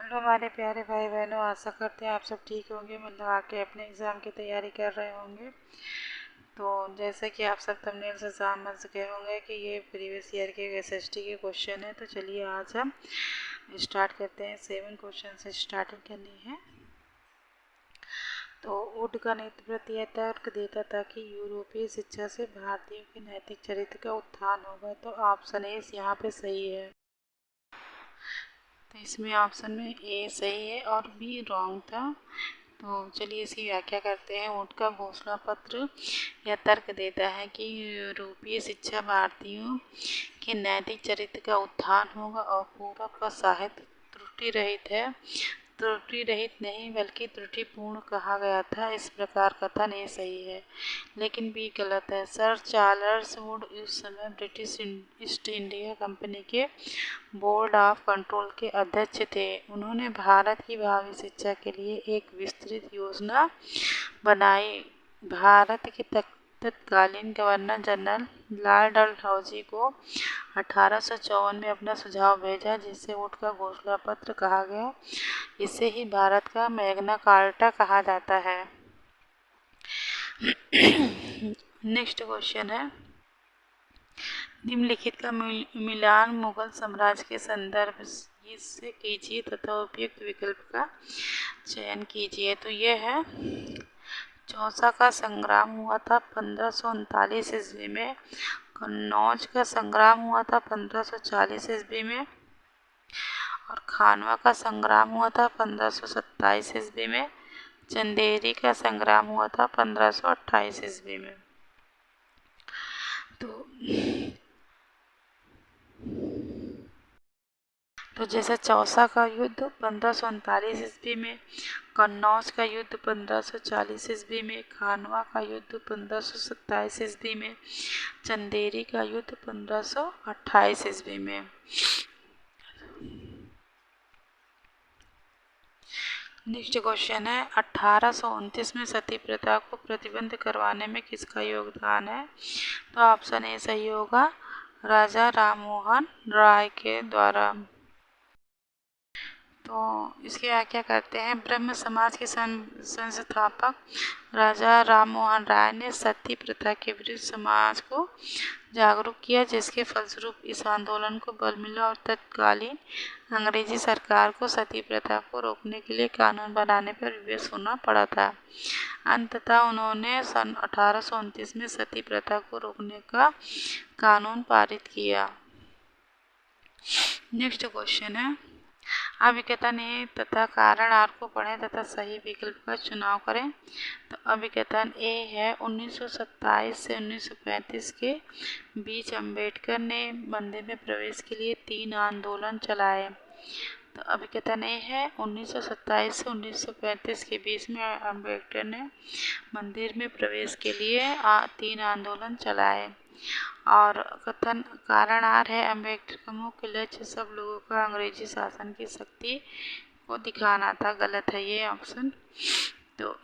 Hello हमारे प्यारे भाई बहनों, आशा करते हैं आप सब ठीक होंगे। मन लगा के अपने एग्ज़ाम की तैयारी कर रहे होंगे। तो जैसे कि आप सब थंबनेल से समझ गए होंगे कि ये प्रीवियस ईयर के एसएसटी के क्वेश्चन है। तो चलिए आज हम स्टार्ट करते हैं। 7 क्वेश्चन से स्टार्टिंग करनी है। तो वुड का नेतृत्व यह तर्क देता था कि यूरोपीय शिक्षा से भारतीयों के नैतिक चरित्र का उत्थान होगा। तो ऑप्शन ए यहाँ पे सही है। तो इसमें ऑप्शन में ए सही है और बी रॉन्ग था। तो चलिए इसकी व्याख्या करते हैं। वुड का घोषणा पत्र यह तर्क देता है कि यूरोपीय शिक्षा भारतीयों के नैतिक चरित्र का उत्थान होगा और पूरब का साहित्य त्रुटि रहित है। त्रुटि रहित नहीं बल्कि त्रुटिपूर्ण कहा गया था। इस प्रकार कथन ये सही है, लेकिन बी गलत है। सर चार्ल्स वुड उस समय ब्रिटिश ईस्ट इंडिया कंपनी के बोर्ड ऑफ कंट्रोल के अध्यक्ष थे। उन्होंने भारत की भावी शिक्षा के लिए एक विस्तृत योजना बनाई। भारत के तत्कालीन गवर्नर जनरल लॉर्ड डलहौजी को 1854 में अपना सुझाव भेजा, जिसे वुड का घोषणा पत्र कहा गया। इसे ही भारत का मैग्ना कार्टा कहा जाता है। नेक्स्ट क्वेश्चन है, निम्नलिखित का मिलान मुगल साम्राज्य के संदर्भ से कीजिए तथा उपयुक्त विकल्प का चयन कीजिए। तो ये है, चौसा का संग्राम हुआ था 1539 ईस्वी में। कन्नौज का संग्राम हुआ था 1540 ईस्वी में। और खानवा का संग्राम हुआ था 1527 ईस्वी में। चंदेरी का संग्राम हुआ था 1528 ईस्वी में। तो जैसे चौसा का युद्ध 1539 ईस्वी में, कन्नौज का युद्ध 1540 ईस्वी में, खानवा का युद्ध 1527 ईस्वी में, चंदेरी का युद्ध 1528 ईस्वी में। नेक्स्ट क्वेश्चन है, 1829 में सती प्रथा को प्रतिबंध करवाने में किसका योगदान है? तो ऑप्शन ए सही होगा, राजा राममोहन राय के द्वारा। तो इसकी व्याख्या करते हैं। ब्रह्म समाज के संस्थापक राजा राममोहन राय ने सती प्रथा के विरुद्ध समाज को जागरूक किया, जिसके फलस्वरूप इस आंदोलन को बल मिला और तत्कालीन अंग्रेजी सरकार को सती प्रथा को रोकने के लिए कानून बनाने पर विवश होना पड़ा था। अंततः उन्होंने सन 1829 में सती प्रथा को रोकने का कानून पारित किया। नेक्स्ट क्वेश्चन है, अभिकथन ए तथा कारण आर को पढ़ें तथा सही विकल्प का चुनाव करें। तो अभिकथन ए है, 1927 से 1935 के बीच अम्बेडकर ने मंदिर में प्रवेश के लिए 3 आंदोलन चलाए। तो अभिकथन ए है, 1927 से 1935 के बीच में अम्बेडकर ने मंदिर में प्रवेश के लिए 3 आंदोलन चलाए। और कथन कारण आर है, अम्बेडकर का मुख्य लक्ष्य सब लोगों का अंग्रेजी शासन की शक्ति को दिखाना था। गलत है ये ऑप्शन। तो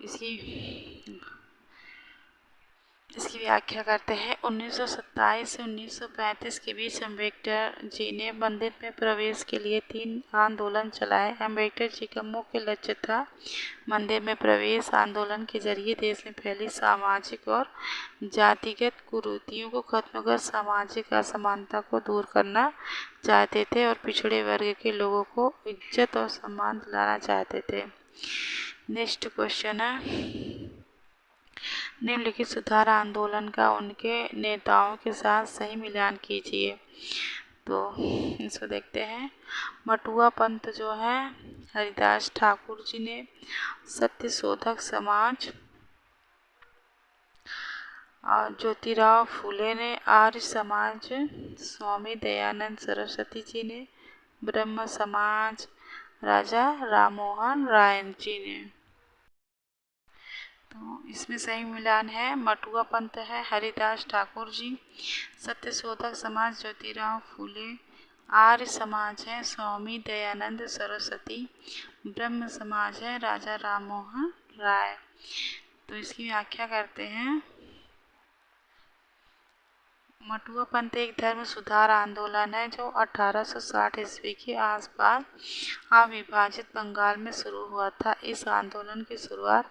इसकी व्याख्या करते हैं। 1927 से 1935 के बीच अम्बेडकर जी ने मंदिर में प्रवेश के लिए 3 आंदोलन चलाए। अम्बेडकर जी का मुख्य लक्ष्य था मंदिर में प्रवेश। आंदोलन के जरिए देश में फैली सामाजिक और जातिगत कुरीतियों को खत्म कर सामाजिक असमानता को दूर करना चाहते थे और पिछड़े वर्ग के लोगों को इज्जत और सम्मान दिलाना चाहते थे। नेक्स्ट क्वेश्चन है, निम्नलिखित सुधार आंदोलन का उनके नेताओं के साथ सही मिलान कीजिए। तो इसको देखते हैं। मटुआ पंथ जो है, हरिदास ठाकुर जी ने सत्य शोधक समाज, और ज्योतिराव फूले ने आर्य समाज, स्वामी दयानंद सरस्वती जी ने ब्रह्म समाज, राजा राममोहन राय जी ने। तो इसमें सही मिलान है, मटुआ पंथ है हरिदास ठाकुर जी, सत्य शोधक समाज ज्योतिराव फूले, आर्य समाज है स्वामी दयानंद सरस्वती, ब्रह्म समाज है राजा राममोहन राय। तो इसकी व्याख्या करते हैं। मटुआ पंथ एक धर्म सुधार आंदोलन है जो 1860 ईस्वी के आसपास अविभाजित बंगाल में शुरू हुआ था। इस आंदोलन की शुरुआत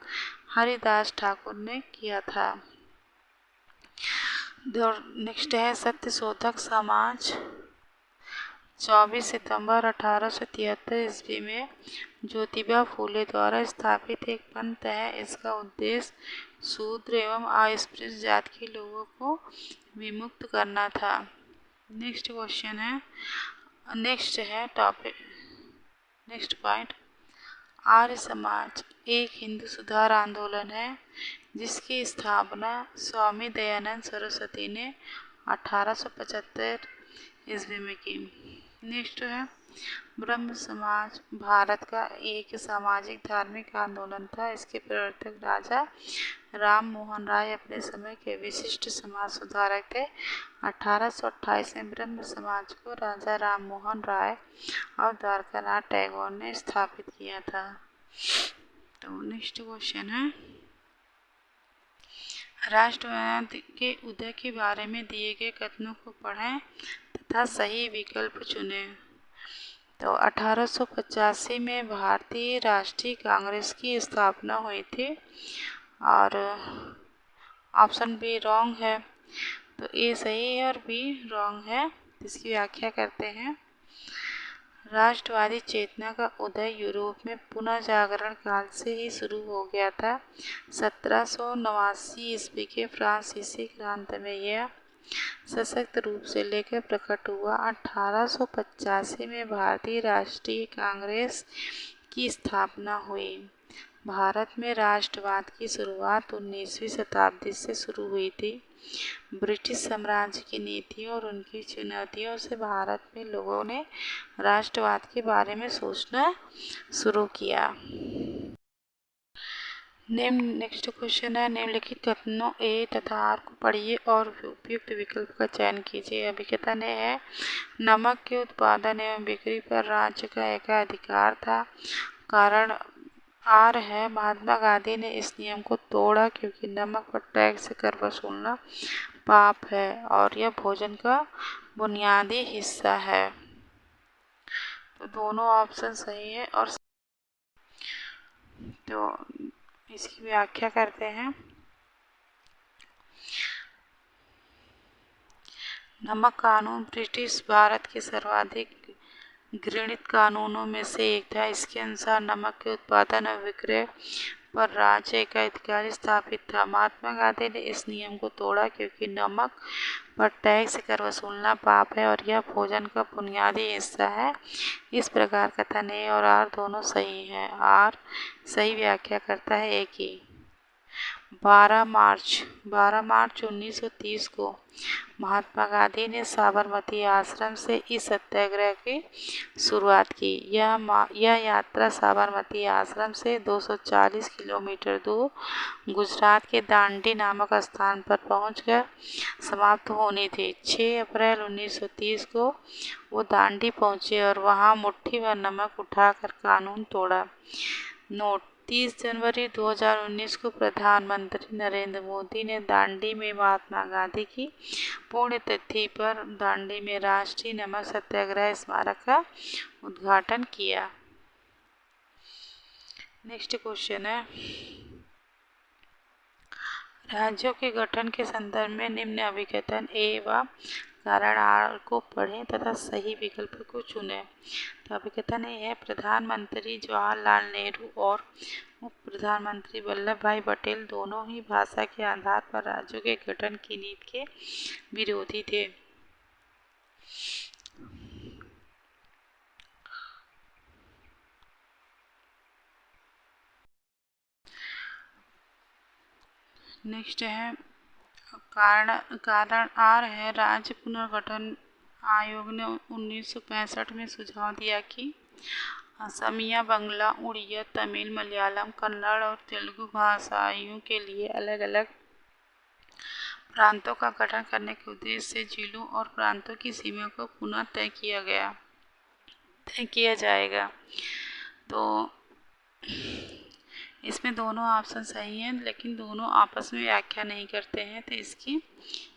हरिदास ठाकुर ने किया था। नेक्स्ट है सत्यशोधक समाज। 24 सितंबर 1873 ईस्वी में ज्योतिबा फूले द्वारा स्थापित एक पंथ है। इसका उद्देश्य शूद्र एवं अस्पृश्य जाति के लोगों को विमुक्त करना था। नेक्स्ट क्वेश्चन है, नेक्स्ट पॉइंट, आर्य समाज एक हिंदू सुधार आंदोलन है जिसकी स्थापना स्वामी दयानंद सरस्वती ने 1875 ईस्वी में की। नेक्स्ट है ब्रह्म समाज भारत का एक सामाजिक धार्मिक आंदोलन था। इसके प्रवर्तक राजा राम मोहन राय अपने समय के विशिष्ट समाज सुधारक थे। 1828 में ब्रह्म समाज को राजा राम मोहन राय और द्वारकानाथ टैगोर ने स्थापित किया था। तो नेक्स्ट क्वेश्चन है, राष्ट्रवाद के उदय के बारे में दिए गए कथनों को पढ़ें तथा सही विकल्प चुनें। तो 1885 में भारतीय राष्ट्रीय कांग्रेस की स्थापना हुई थी और ऑप्शन बी रॉन्ग है। तो ए सही है और बी रॉन्ग है। इसकी व्याख्या करते हैं। राष्ट्रवादी चेतना का उदय यूरोप में पुनः जागरण काल से ही शुरू हो गया था। 1789 ईस्वी के फ्रांसीसी क्रांति में यह सशक्त रूप से लेकर प्रकट हुआ। 1885 में भारतीय राष्ट्रीय कांग्रेस की स्थापना हुई। भारत में राष्ट्रवाद की शुरुआत 19वीं शताब्दी से शुरू हुई थी। ब्रिटिश साम्राज्य की नीतियों और उनकी चुनौतियों से भारत में लोगों ने राष्ट्रवाद के बारे में सोचना शुरू किया। नेक्स्ट क्वेश्चन है, निम्नलिखित कथनों ए तथा आर को पढ़िए और उपयुक्त विकल्प का चयन कीजिए। अभिकथन है, नमक के उत्पादन एवं बिक्री पर राज्य का एकाधिकार था। कारण आर है, महात्मा गांधी ने इस नियम को तोड़ा क्योंकि नमक पर टैक्स से कर वसूलना पाप है और यह भोजन का बुनियादी हिस्सा है। तो दोनों ऑप्शन सही है। और तो इसकी व्याख्या करते हैं। नमक कानून ब्रिटिश भारत के सर्वाधिक घृणित कानूनों में से एक था। इसके अनुसार नमक के उत्पादन और विक्रय पर राज्य का अधिकार स्थापित था। महात्मा गांधी ने इस नियम को तोड़ा क्योंकि नमक पर टैक्स कर वसूलना पाप है और यह भोजन का बुनियादी हिस्सा है। इस प्रकार कथन ए और आर दोनों सही हैं। आर सही व्याख्या करता है ए की। 12 मार्च 1930 को महात्मा गांधी ने साबरमती आश्रम से इस सत्याग्रह की शुरुआत की। यह यात्रा साबरमती आश्रम से 240 किलोमीटर दूर गुजरात के दांडी नामक स्थान पर पहुंचकर समाप्त होनी थी। 6 अप्रैल 1930 को वो दांडी पहुंचे और वहां मुट्ठी भर नमक उठाकर कानून तोड़ा। नोट, 30 जनवरी 2019 को प्रधानमंत्री नरेंद्र मोदी ने दांडी में महात्मा गांधी की पुण्यतिथि पर दांडी में राष्ट्रीय नमक सत्याग्रह स्मारक का उद्घाटन किया। नेक्स्ट क्वेश्चन है, राज्यों के गठन के संदर्भ में निम्न अभिकथन ए व कारण आर को पढ़ें तथा सही विकल्प को चुनें। तो अभिकथन ए है, प्रधानमंत्री जवाहरलाल नेहरू और उप प्रधानमंत्री वल्लभ भाई पटेल दोनों ही भाषा के आधार पर राज्यों के गठन की नीति के विरोधी थे। नेक्स्ट है, कारण आर है, राज्य पुनर्गठन आयोग ने 1965 में सुझाव दिया कि असमिया, बंगला, उड़िया, तमिल, मलयालम, कन्नड़ और तेलुगु भाषाइयों के लिए अलग अलग प्रांतों का गठन करने के उद्देश्य से जिलों और प्रांतों की सीमा को पुनः तय किया जाएगा। तो इसमें दोनों ऑप्शन सही हैं, लेकिन दोनों आपस में व्याख्या नहीं करते हैं, तो इसकी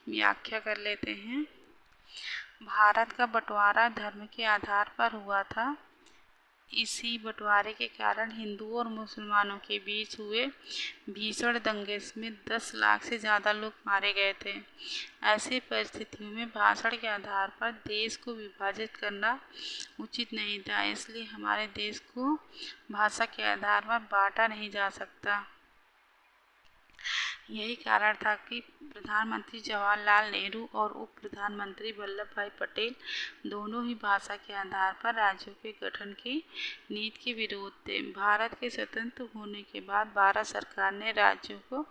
व्याख्या कर लेते हैं। भारत का बंटवारा धर्म के आधार पर हुआ था। इसी बंटवारे के कारण हिंदुओं और मुसलमानों के बीच हुए भीषण दंगे में 10 लाख से ज़्यादा लोग मारे गए थे। ऐसी परिस्थितियों में भाषण के आधार पर देश को विभाजित करना उचित नहीं था, इसलिए हमारे देश को भाषा के आधार पर बांटा नहीं जा सकता। यही कारण था कि प्रधानमंत्री जवाहरलाल नेहरू और उप प्रधानमंत्री वल्लभ भाई पटेल दोनों ही भाषा के आधार पर राज्यों के गठन की नीति के विरोध थे। भारत के स्वतंत्र होने के बाद भारत सरकार ने राज्यों को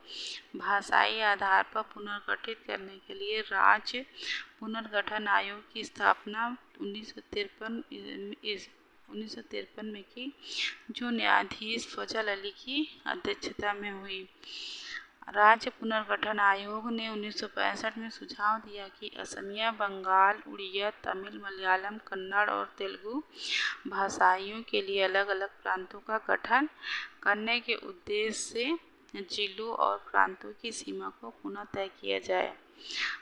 भाषाई आधार पर पुनर्गठित करने के लिए राज्य पुनर्गठन आयोग की स्थापना 1953 में की, जो न्यायाधीश फजल अली की अध्यक्षता में हुई। राज्य पुनर्गठन आयोग ने 1965 में सुझाव दिया कि असमिया, बंगाल, उड़िया, तमिल, मलयालम, कन्नड़ और तेलुगु भाषाइयों के लिए अलग अलग प्रांतों का गठन करने के उद्देश्य से जिलों और प्रांतों की सीमा को पुनः तय किया जाए।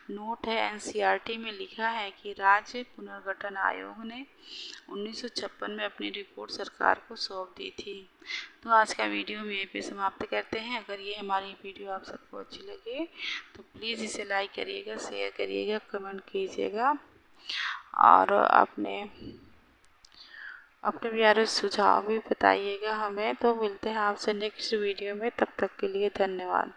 नोट है, एनसीईआरटी में लिखा है कि राज्य पुनर्गठन आयोग ने 1956 में अपनी रिपोर्ट सरकार को सौंप दी थी। तो आज का वीडियो हम यहीं पे समाप्त करते हैं। अगर ये हमारी वीडियो आप सबको अच्छी लगे तो प्लीज़ इसे लाइक करिएगा, शेयर करिएगा, कमेंट कीजिएगा और अपने प्यारे सुझाव भी बताइएगा हमें। तो मिलते हैं आपसे नेक्स्ट वीडियो में, तब तक के लिए धन्यवाद।